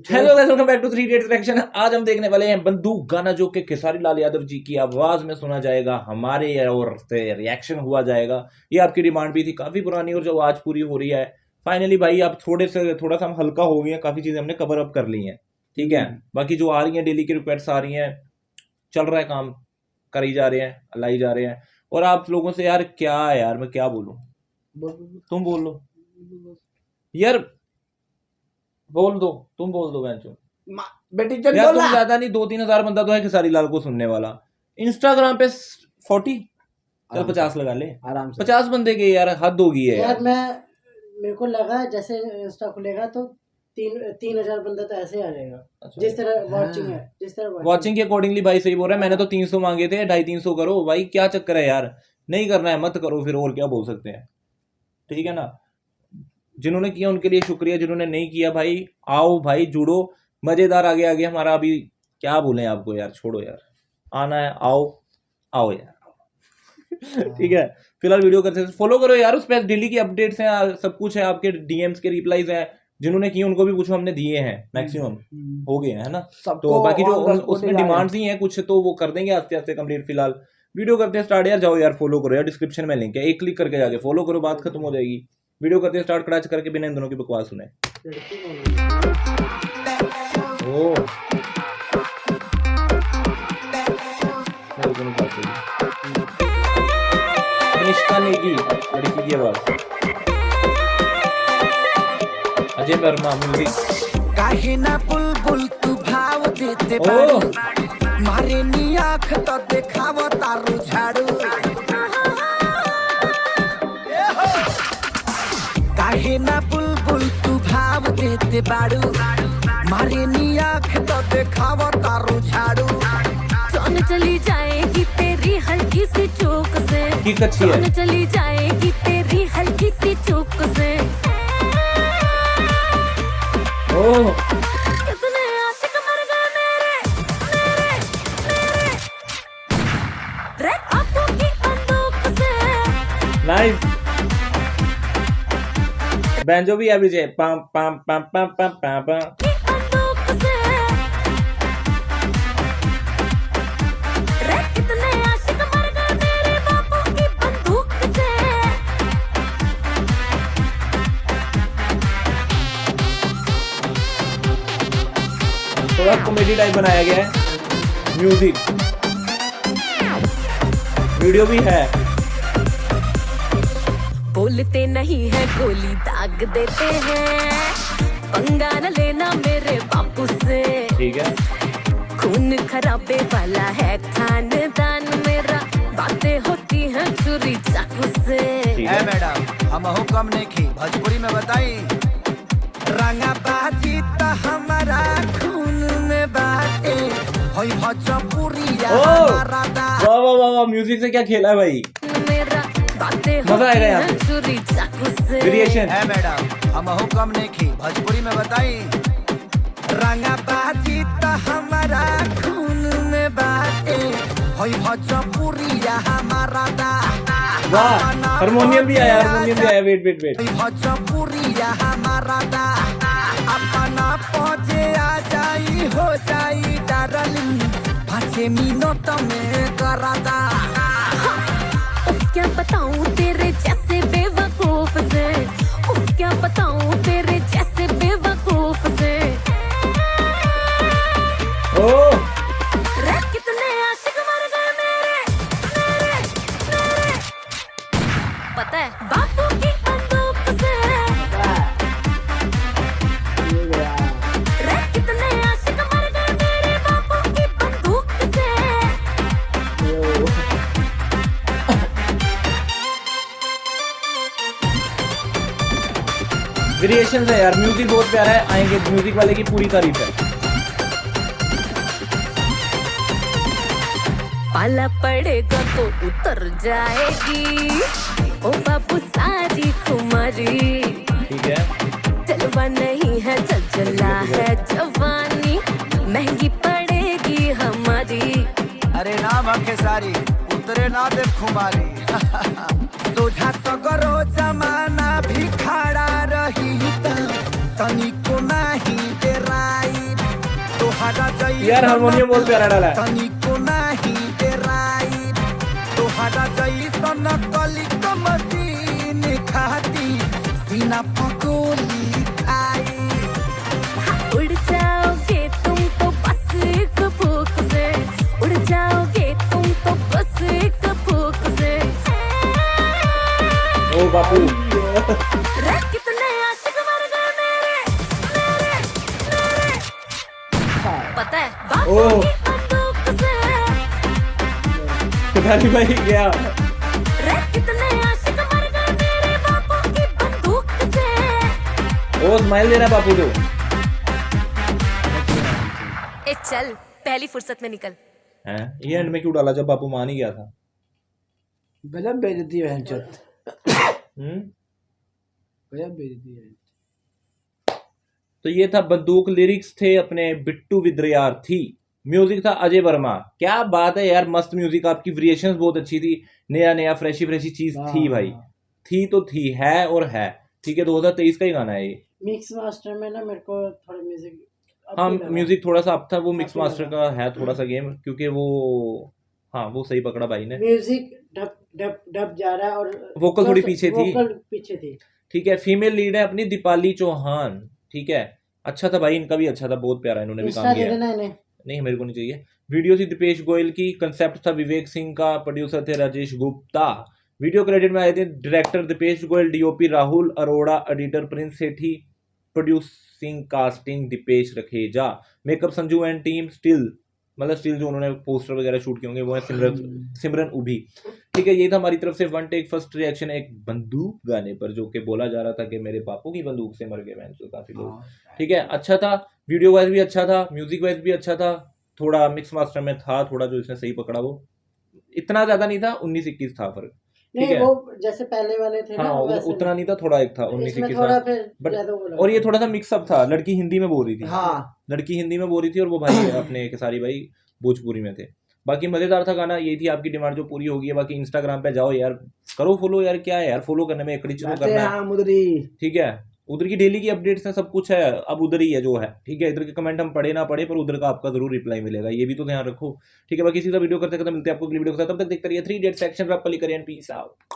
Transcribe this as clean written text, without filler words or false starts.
Hello guys, welcome back to 3 idiots reaction. आज हम देखने वाले हैं बंदूक गाना, जो कि खेसारी लाल यादव जी की आवाज में सुना जाएगा, हमारे और से रिएक्शन हुआ जाएगा। ये आपकी डिमांड भी थी काफी पुरानी और जो आज पूरी हो रही है। फाइनली भाई आप थोड़ा सा हम हल्का हो गए हैं, काफी चीजें हमने कवर अप कर ली हैं, ठीक है। बाकी जो आ रही है डेली की रिक्वेस्ट आ रही हैं, चल रहा है काम, करी जा रहे हैं, लाई जा रहे हैं। और आप लोगों से यार क्या है यार, मैं क्या बोलूं, तुम बोल लो यार, बोल दो, तुम बोल दो बेंचो बेटी चल यार। बोला। तुम ज्यादा नहीं, 2-3 हजार बंदा तो है खेसारी लाल को सुनने वाला। इंस्टाग्राम पे 40, चल 50 लगा ले, आराम से 50 बंदे के यार, हद होगी है यार। मेरे को लगा जैसे इंस्टा खुलेगा तो 3,000 बंदा तो ऐसे आ जाएगा। अच्छा। जिस तरह वॉचिंग है, जिस तरह वॉचिंग के अकॉर्डिंगली भाई सही बोल रहा है। मैंने तो 300 मांगे थे, 250-300 करो भाई, क्या चक्कर है यार। नहीं करना है मत करो फिर, और क्या बोल सकते हैं, ठीक है ना। जिन्होंने किया उनके लिए शुक्रिया, जिन्होंने नहीं किया भाई आओ भाई जुड़ो, मजेदार आगे आगे हमारा। अभी क्या बोले आपको यार, छोड़ो यार, आना है आओ, आओ यार ठीक है। फिलहाल वीडियो करते हैं, फॉलो करो यार, उस पर डेली की अपडेट्स हैं, सब कुछ है, आपके डीएम्स के रिप्लाईज हैं। जिन्होंने किए उनको भी पूछो, हमने दिए हैं, मैक्सिमम हो गए हैं, है ना। तो बाकी जो उसमें डिमांड्स ही हैं कुछ, तो वो कर देंगे आस्ते आस्ते कंप्लीट। फिलहाल वीडियो करते हैं स्टार्ट। यार जाओ यार फॉलो करो यार, डिस्क्रिप्शन में लिंक है, एक क्लिक करके जाके फॉलो करो, बात खत्म हो जाएगी। वीडियो करते हैं स्टार्ट, कड़ाच करके, बिना इन दोनों की बकवास सुने। ओ निष्ठा नेगी लड़की की आवाज, अजय वर्मा म्यूजिक। काहे ना बुलबुल तू भाव देते बारू, मारे नी आँख तो देखाव तारू झाड़ू। काहे ना बुलबुल तू भाव देते बारू, मारे नी आँख तो देखाव तारू झाड़ू। जान चली जाएगी तेरी हल्की सी चूक से, की कच्ची है, जान चली जाएगी तेरी हल्की सी चूक से। ओह कितने आशिक मर गए मेरे मेरे मेरे रे आंखों की बंदूक से। नाइस। बैंजो भी है विजय, पम पम पम पम पम पम पम। की बंदूक से रे कितने आशिक मर गए मेरे बापों की बंदूक से। थोड़ा कॉमेडी टाइप बनाया गया है, म्यूजिक वीडियो भी है। बोलते नहीं है गोली दाग देते हैं, पंगा न लेना मेरे बापू से। ठीक है, खून खराबे वाला है खानदान मेरा, बातें होती हैं छुरी चाकू से। ठीक है है। मैडम हम हुक्म नहीं की, भोजपुरी में बताई। रंगा बाजी तो हमारा खून में बाटे, होई भोजपुरिया हमारा दा। वाह वाह वाह वाह, म्यूजिक से क्या खेला है भाई, मेरा बातें मजा आएगा यहाँ होती हैं छुरी चाकू से। वेरिएशन। है मैडम हम हुक्म नहीं की, भोजपुरी में बताई। रंगा बाजी तो हमारा खून में बाटे, होई भोजपुरिया हमारा दा। वाह, हारमोनियम भी आया, हारमोनियम भी आया। वेट वेट वेट, भोजपुरिया हमारा दा। अपना पहुंचे आ जाई, हो जाई डार्लिंग, 5 मिनट में करा दा। क्या बताऊं तेरे जैसे बेवकूफ से, क्या बताऊं तेरे जैसे बेवकूफ से। ओह रे कितने आशिक मर गए मेरे मेरे मेरे पता है बापू की बंदूक से। रे कितने आशिक मर गए मेरे बापू की बंदूक से। वेरिएशन है यार, म्यूजिक बहुत प्यारा है। आएंगे म्यूजिक वाले की पूरी तारीफ है। पाला पड़ेगा तो उतर जाएगी ओ बाबू सारी खुमारी। ठीक है, जलवा नहीं है चला है जवानी, महंगी पड़ेगी हमारी। अरे ना भखे सारी उतरे ना दे खुमारी। तुझा तो करो जमाना भी खड़ा रही, तनिको नहीं डेराई। यार हारमोनियम बहुत प्यारा डाला है। तनिको नाही डेराई तोहरा जैसन कली क मशीन खाती सीना पकोली खाई उड़ जाओगे तुम तो बस एक फूक से, उड़ जाओगे तुम तो बस एक फूक से। ओ बापू रे कितने आशिक मर गए मेरे मेरे मेरे, पता है बापू ओह। की बंदूक से। खिलाड़ी भाई गया। रे कितने आशिक मर गए मेरे बापू की बंदूक से। ओ स्माइल दे रहा है बापू तो। ए चल पहली फुर्सत में निकल। हैं ये एंड में क्यों डाला जब बापू मान ही गया था? गजब बेइज्जती है बहनचोद, हम्म। गजब बेइज्जती है। तो ये था बंदूक, लिरिक्स थे अपने बिट्टू विद्यार्थी, म्यूजिक था अजय वर्मा। क्या बात है यार, मस्त म्यूजिक, आपकी वेरिएशंस बहुत अच्छी थी, नया नया फ्रेशी फ्रेशी चीज थी भाई, थी तो थी, है और है। ठीक है 2023 का ही गाना है ये। मिक्स मास्टर में ना मेरे को थोड़ा म्यूजिक हाँ म्यूजिक थोड़ा सा अप था, वो मिक्स काफी मास्टर लगा। का है थोड़ा सा गेम, क्योंकि वो हाँ वो सही पकड़ा भाई ने। म्यूजिक डब डब डब जा रहा है और वोकल थोड़ी पीछे थी। वोकल पीछे थी। ठीक है, फीमेल लीड है अपनी दीपाली चौहान। ठीक है, अच्छा था भाई, इनका भी अच्छा था, बहुत प्यारा इन्होंने भी इंस्टा काम दे किया। देना इन्हें। नहीं मेरे को नहीं चाहिए। वीडियो थी दीपेश गोयल की, कंसेप्ट था विवेक सिंह का, प्रोड्यूसर थे राजेश गुप्ता, वीडियो क्रेडिट में आए थे director Deepesh Goyal, DOP Rahul Arora, editor Prince Sethi, producing casting Deepesh Rakheja, makeup Sanju and team, still मतलब स्टिल जो उन्होंने पोस्टर वगैरह शूट किए होंगे वो है सिमरन उभी। ठीक है, ये था हमारी तरफ से वन टेक फर्स्ट रिएक्शन एक बंदूक गाने पर, जो कि बोला जा रहा था कि मेरे पापू की बंदूक से मर गए मैं, तो काफी लोग। ठीक है, अच्छा था, वीडियो वाइज भी अच्छा था, म्यूजिक वाइज भी अच्छा था, थोड़ा मिक्स मास्टर में था थोड़ा जो इसने सही पकड़ा, वो इतना ज्यादा नहीं था, 19-21 था फर्क। ठीक नहीं है। वो जैसे पहले वाले थे ना हाँ वैसे उतना नहीं था, थोड़ा एक था नहीं। इसमें 19-21 थोड़ा था। फिर But- ज्यादा वो लगा। और ये थोड़ा सा मिक्सअप था, लड़की हिंदी में बोल रही थी, हाँ लड़की हिंदी में बोल रही थी और वो भाई अपने खेसारी भाई भोजपुरी में थे। बाकी मजेदार था गाना, यही थी आपकी डिमांड जो पूरी होगी है। बाकी इंस्टाग्राम पे जाओ यार, करो फॉलो यार, क्या है यार फॉलो करने में एकड़ी चीजों करना है। हाँ मुदरी। ठीक है, उधर की डेली की अपडेट्स है, सब कुछ है, अब उधर ही है जो है। ठीक है, इधर के कमेंट हम पढ़े ना पढ़े पर उधर का आपका जरूर रिप्लाई मिलेगा, ये भी तो ध्यान रखो। ठीक है, बाकी सीधा वीडियो करते करते मिलते हैं आपको अगली वीडियो के साथ, तब तक देखते रहिए 3 डेट सेक्शन रैप पली करिए, पीस आउट।